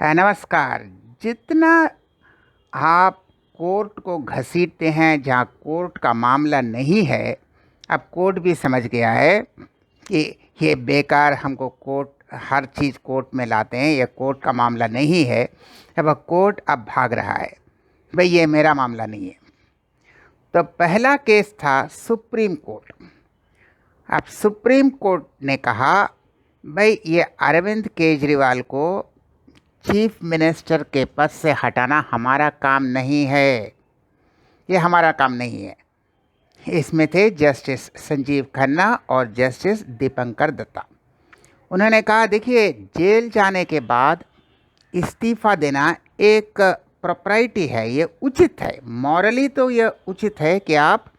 नमस्कार। जितना आप कोर्ट को घसीटते हैं जहाँ कोर्ट का मामला नहीं है, अब कोर्ट भी समझ गया है कि ये बेकार हमको कोर्ट हर चीज़ कोर्ट में लाते हैं, ये कोर्ट का मामला नहीं है। अब कोर्ट अब भाग रहा है, भाई ये मेरा मामला नहीं है। तो पहला केस था सुप्रीम कोर्ट। अब सुप्रीम कोर्ट ने कहा भाई ये अरविंद केजरीवाल को चीफ मिनिस्टर के पद से हटाना हमारा काम नहीं है, ये हमारा काम नहीं है। इसमें थे जस्टिस संजीव खन्ना और जस्टिस दीपंकर दत्ता। उन्होंने कहा देखिए, जेल जाने के बाद इस्तीफ़ा देना एक प्रॉपर्टी है, ये उचित है, मॉरली तो ये उचित है कि आप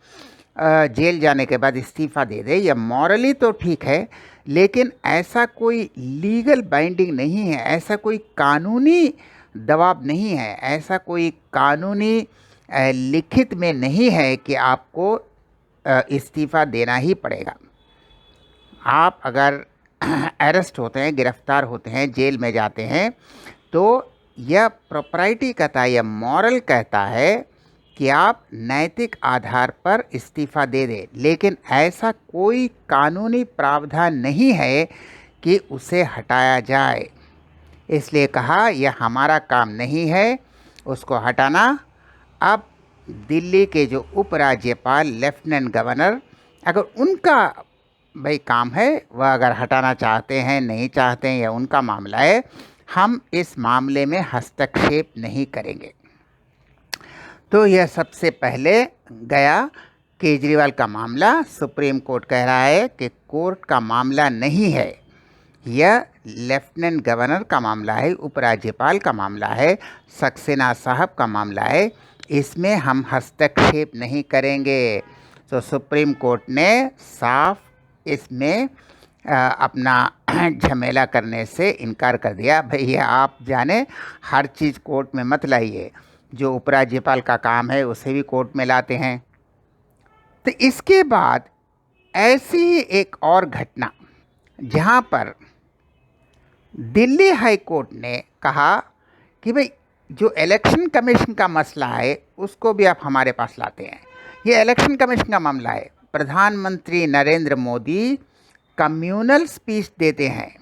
जेल जाने के बाद इस्तीफ़ा दे दें, यह मॉरली तो ठीक है, लेकिन ऐसा कोई लीगल बाइंडिंग नहीं है, ऐसा कोई कानूनी दबाव नहीं है, ऐसा कोई कानूनी लिखित में नहीं है कि आपको इस्तीफ़ा देना ही पड़ेगा। आप अगर अरेस्ट होते हैं, गिरफ्तार होते हैं, जेल में जाते हैं, तो यह प्रॉपर्टी कहता है, यह मॉरल कहता है कि आप नैतिक आधार पर इस्तीफ़ा दे दें, लेकिन ऐसा कोई कानूनी प्रावधान नहीं है कि उसे हटाया जाए। इसलिए कहा यह हमारा काम नहीं है उसको हटाना। अब दिल्ली के जो उपराज्यपाल लेफ्टिनेंट गवर्नर, अगर उनका भाई काम है, वह अगर हटाना चाहते हैं नहीं चाहते हैं, यह उनका मामला है, हम इस मामले में हस्तक्षेप नहीं करेंगे। तो यह सबसे पहले गया केजरीवाल का मामला। सुप्रीम कोर्ट कह रहा है कि कोर्ट का मामला नहीं है, यह लेफ्टिनेंट गवर्नर का मामला है, उपराज्यपाल का मामला है, सक्सेना साहब का मामला है, इसमें हम हस्तक्षेप नहीं करेंगे। तो सुप्रीम कोर्ट ने साफ इसमें अपना झमेला करने से इनकार कर दिया। भैया आप जाने, हर चीज़ कोर्ट में मत लाइए, जो उपराज्यपाल का काम है उसे भी कोर्ट में लाते हैं। तो इसके बाद ऐसी ही एक और घटना जहाँ पर दिल्ली हाई कोर्ट ने कहा कि भाई जो इलेक्शन कमीशन का मसला है उसको भी आप हमारे पास लाते हैं। ये इलेक्शन कमीशन का मामला है। प्रधानमंत्री नरेंद्र मोदी कम्युनल स्पीच देते हैं।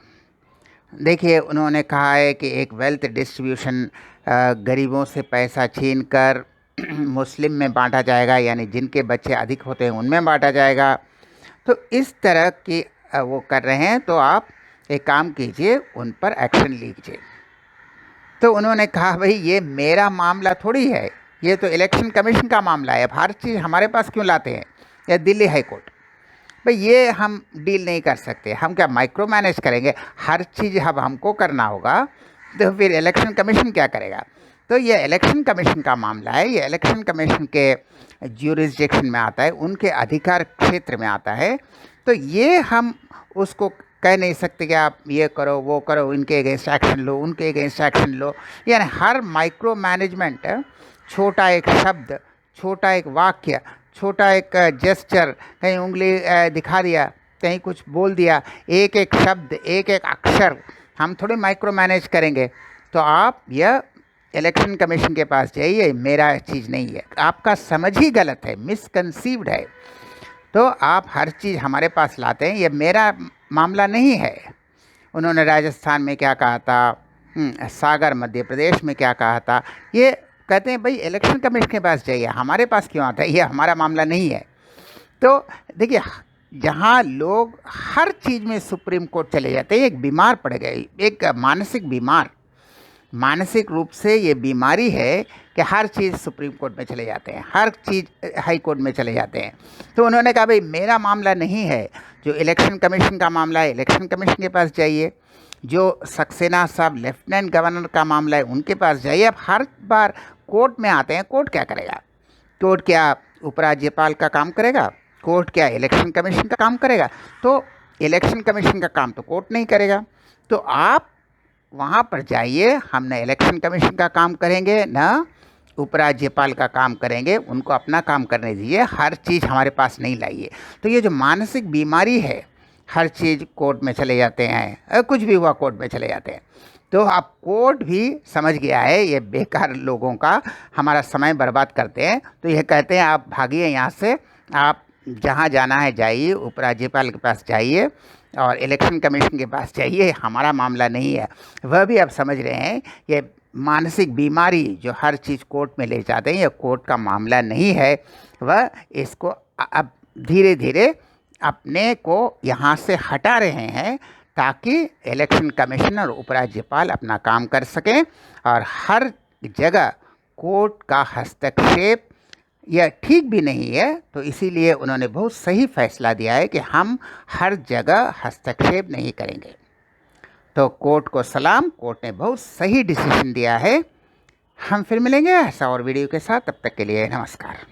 देखिए, उन्होंने कहा है कि एक वेल्थ डिस्ट्रीब्यूशन, गरीबों से पैसा छीनकर मुस्लिम में बांटा जाएगा, यानी जिनके बच्चे अधिक होते हैं उनमें बांटा जाएगा। तो इस तरह की वो कर रहे हैं, तो आप एक काम कीजिए, उन पर एक्शन लीजिए। तो उन्होंने कहा भाई ये मेरा मामला थोड़ी है, ये तो इलेक्शन कमीशन का मामला है, अब हर चीज़ हमारे पास क्यों लाते हैं? या दिल्ली हाई कोर्ट, भाई ये हम डील नहीं कर सकते, हम क्या माइक्रो मैनेज करेंगे? हर चीज़ अब हमको करना होगा, तो फिर इलेक्शन कमीशन क्या करेगा? तो ये इलेक्शन कमीशन का मामला है, ये इलेक्शन कमीशन के ज्यूरिसडिक्शन में आता है, उनके अधिकार क्षेत्र में आता है। तो ये हम उसको कह नहीं सकते कि आप ये करो वो करो, इनके अगेंस्ट एक्शन लो, उनके अगेंस्ट एक्शन लो। यानी हर माइक्रो मैनेजमेंट, छोटा एक शब्द, छोटा एक वाक्य, छोटा एक जेस्चर, कहीं उंगली दिखा दिया, कहीं कुछ बोल दिया, एक एक शब्द, एक एक अक्षर हम थोड़ी माइक्रो मैनेज करेंगे। तो आप यह इलेक्शन कमीशन के पास जाइए, मेरा चीज़ नहीं है। आपका समझ ही गलत है, मिसकंसीव्ड है। तो आप हर चीज़ हमारे पास लाते हैं, ये मेरा मामला नहीं है। उन्होंने राजस्थान में क्या कहा था, सागर मध्य प्रदेश में क्या कहा था, ये कहते हैं भाई इलेक्शन कमीशन के पास जाइए, हमारे पास क्यों आता है, ये हमारा मामला नहीं है। तो देखिए, जहाँ लोग हर चीज़ में सुप्रीम कोर्ट चले जाते हैं, एक बीमार पड़ गए, एक मानसिक बीमार, मानसिक रूप से ये बीमारी है कि हर चीज़ सुप्रीम कोर्ट में चले जाते हैं, हर चीज़ हाई कोर्ट में चले जाते हैं। तो उन्होंने कहा भाई मेरा मामला नहीं है, जो इलेक्शन कमीशन का मामला है इलेक्शन कमीशन के पास जाइए, जो सक्सेना साहब लेफ्टिनेंट गवर्नर का मामला है उनके पास जाइए। अब हर बार कोर्ट में आते हैं, कोर्ट क्या करेगा? कोर्ट क्या उपराज्यपाल का काम करेगा? कोर्ट क्या इलेक्शन कमीशन का काम करेगा? तो इलेक्शन कमीशन का काम तो कोर्ट नहीं करेगा। तो आप वहाँ पर जाइए, हम न इलेक्शन कमीशन का काम करेंगे न उपराज्यपाल का काम करेंगे, उनको अपना काम करने दीजिए, हर चीज़ हमारे पास नहीं लाइए। तो ये जो मानसिक बीमारी है, हर चीज़ कोर्ट में चले जाते हैं, कुछ भी हुआ कोर्ट में चले जाते हैं। तो अब कोर्ट भी समझ गया है ये बेकार लोगों का हमारा समय बर्बाद करते हैं, तो यह कहते हैं आप भागिए यहाँ से, आप जहाँ जाना है जाइए, उपराज्यपाल के पास जाइए और इलेक्शन कमीशन के पास जाइए, हमारा मामला नहीं है। वह भी अब समझ रहे हैं ये मानसिक बीमारी जो हर चीज़ कोर्ट में ले जाते हैं, यह कोर्ट का मामला नहीं है। वह इसको अब धीरे धीरे अपने को यहाँ से हटा रहे हैं ताकि इलेक्शन कमीशन और उपराज्यपाल अपना काम कर सकें। और हर जगह कोर्ट का हस्तक्षेप यह ठीक भी नहीं है, तो इसीलिए उन्होंने बहुत सही फैसला दिया है कि हम हर जगह हस्तक्षेप नहीं करेंगे। तो कोर्ट को सलाम, कोर्ट ने बहुत सही डिसीजन दिया है। हम फिर मिलेंगे ऐसा और वीडियो के साथ, तब तक के लिए नमस्कार।